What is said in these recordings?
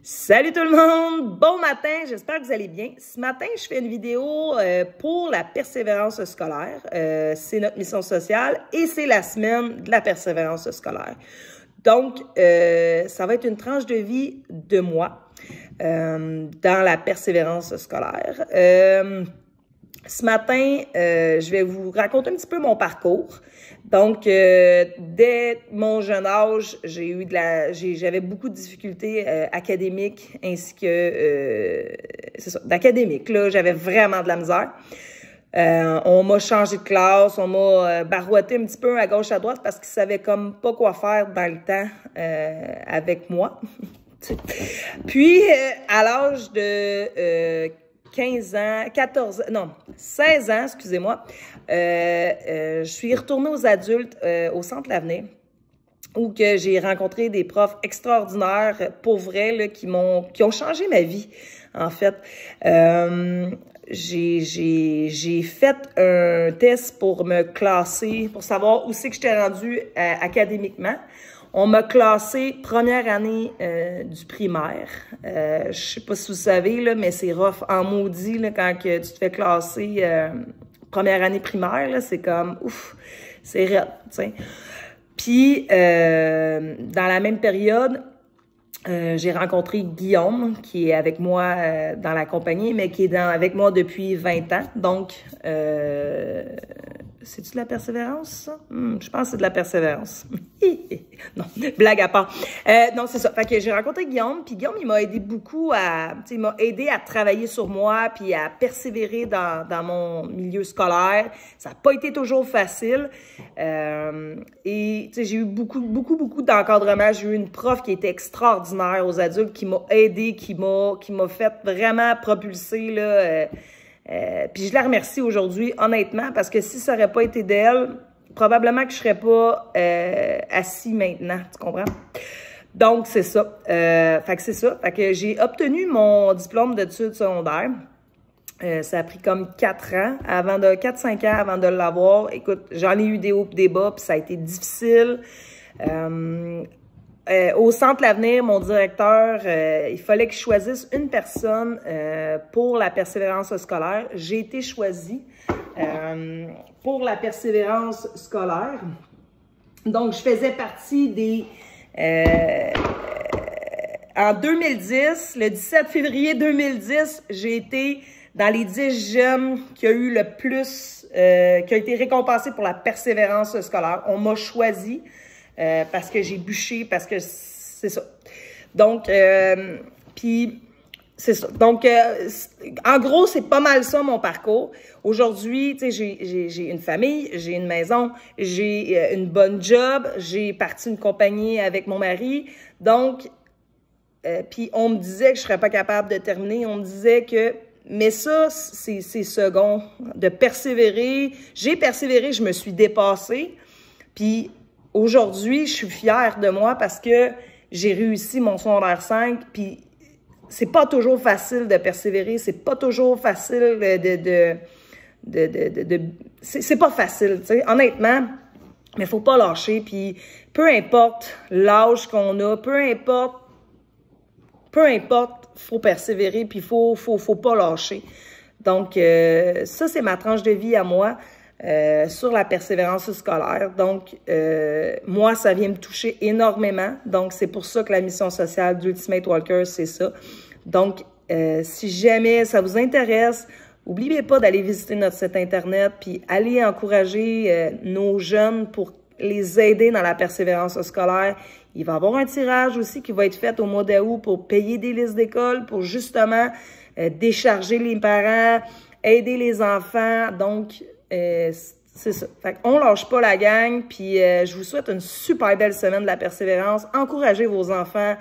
Salut tout le monde! Bon matin, j'espère que vous allez bien. Ce matin, je fais une vidéo pour la persévérance scolaire. C'est notre mission sociale et c'est la semaine de la persévérance scolaire. Donc, ça va être une tranche de vie de moi dans la persévérance scolaire. Ce matin, je vais vous raconter un petit peu mon parcours. Donc, dès mon jeune âge, j'avais beaucoup de difficultés académiques ainsi que, c'est ça, d'académique. Là, j'avais vraiment de la misère. On m'a changé de classe, on m'a barouetté un petit peu à gauche à droite parce qu'ils savaient comme pas quoi faire dans le temps avec moi. Puis, à l'âge de 15 ans, 16 ans, excusez-moi, je suis retournée aux adultes au Centre L'Avenir où que j'ai rencontré des profs extraordinaires, pour vrai, là, qui ont changé ma vie, en fait. J'ai fait un test pour me classer, pour savoir où c'est que j'étais rendue académiquement. On m'a classé première année du primaire. Je sais pas si vous savez, là, mais c'est rough en maudit là, quand que tu te fais classer première année primaire. Là, c'est comme, ouf, c'est raide, tu sais. Puis, dans la même période, j'ai rencontré Guillaume, qui est avec moi dans la compagnie, mais qui est avec moi depuis 20 ans. Donc, c'est-tu de la persévérance, ça? Je pense que c'est de la persévérance. Non, blague à part. Non, c'est ça. Fait que j'ai rencontré Guillaume, puis Guillaume, il m'a aidé beaucoup il m'a aidé à travailler sur moi, puis à persévérer dans mon milieu scolaire. Ça n'a pas été toujours facile. Et, tu sais, j'ai eu beaucoup d'encadrement. J'ai eu une prof qui était extraordinaire aux adultes, qui m'a aidé, qui m'a fait vraiment propulser, là, puis je la remercie aujourd'hui, honnêtement, parce que si ça n'aurait pas été d'elle, probablement que je serais pas assis maintenant, tu comprends? Donc, c'est ça. Fait que c'est ça. Fait que j'ai obtenu mon diplôme d'études secondaires. Ça a pris comme 4-5 ans avant de l'avoir. Écoute, j'en ai eu des hauts et des bas, puis ça a été difficile. Au Centre L'Avenir, mon directeur, il fallait que je choisisse une personne pour la persévérance scolaire. J'ai été choisie pour la persévérance scolaire. Donc, je faisais partie des... en 2010, le 17 février 2010, j'ai été dans les 10 jeunes qui a eu le plus... qui a été récompensés pour la persévérance scolaire. On m'a choisi. Parce que j'ai bûché, parce que c'est ça. Donc, puis, c'est ça. Donc, en gros, c'est pas mal ça, mon parcours. Aujourd'hui, tu sais, j'ai une famille, j'ai une maison, j'ai une bonne job, j'ai parti une compagnie avec mon mari. Donc, puis on me disait que je serais pas capable de terminer. On me disait que... Mais ça, c'est second. De persévérer. J'ai persévéré, je me suis dépassée. Puis... Aujourd'hui, je suis fière de moi parce que j'ai réussi mon secondaire 5, puis c'est pas toujours facile de persévérer, c'est pas toujours facile c'est pas facile, tu sais, honnêtement, mais faut pas lâcher, puis peu importe l'âge qu'on a, peu importe, faut persévérer, puis faut pas lâcher. Donc, ça, c'est ma tranche de vie à moi. Sur la persévérance scolaire. Donc, moi, ça vient me toucher énormément. Donc, c'est pour ça que la mission sociale d'Ultimate Walker, c'est ça. Donc, si jamais ça vous intéresse, n'oubliez pas d'aller visiter notre site Internet puis aller encourager nos jeunes pour les aider dans la persévérance scolaire. Il va y avoir un tirage aussi qui va être fait au mois d'août pour payer des listes d'école, pour justement décharger les parents, aider les enfants. Donc, c'est ça. Fait qu'on lâche pas la gang, puis je vous souhaite une super belle semaine de la persévérance. Encouragez vos enfants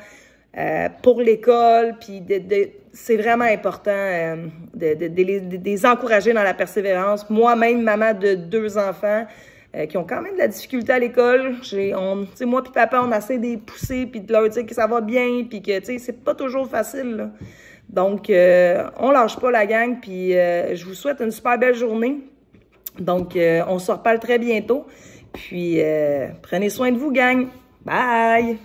pour l'école, puis c'est vraiment important de les encourager dans la persévérance. Moi-même, maman de 2 enfants qui ont quand même de la difficulté à l'école, moi puis papa, on essaie de les pousser, puis de leur dire que ça va bien, puis que, tu sais, c'est pas toujours facile, là. Donc, on lâche pas la gang, puis je vous souhaite une super belle journée. Donc, on se reparle très bientôt. Puis, prenez soin de vous, gang. Bye!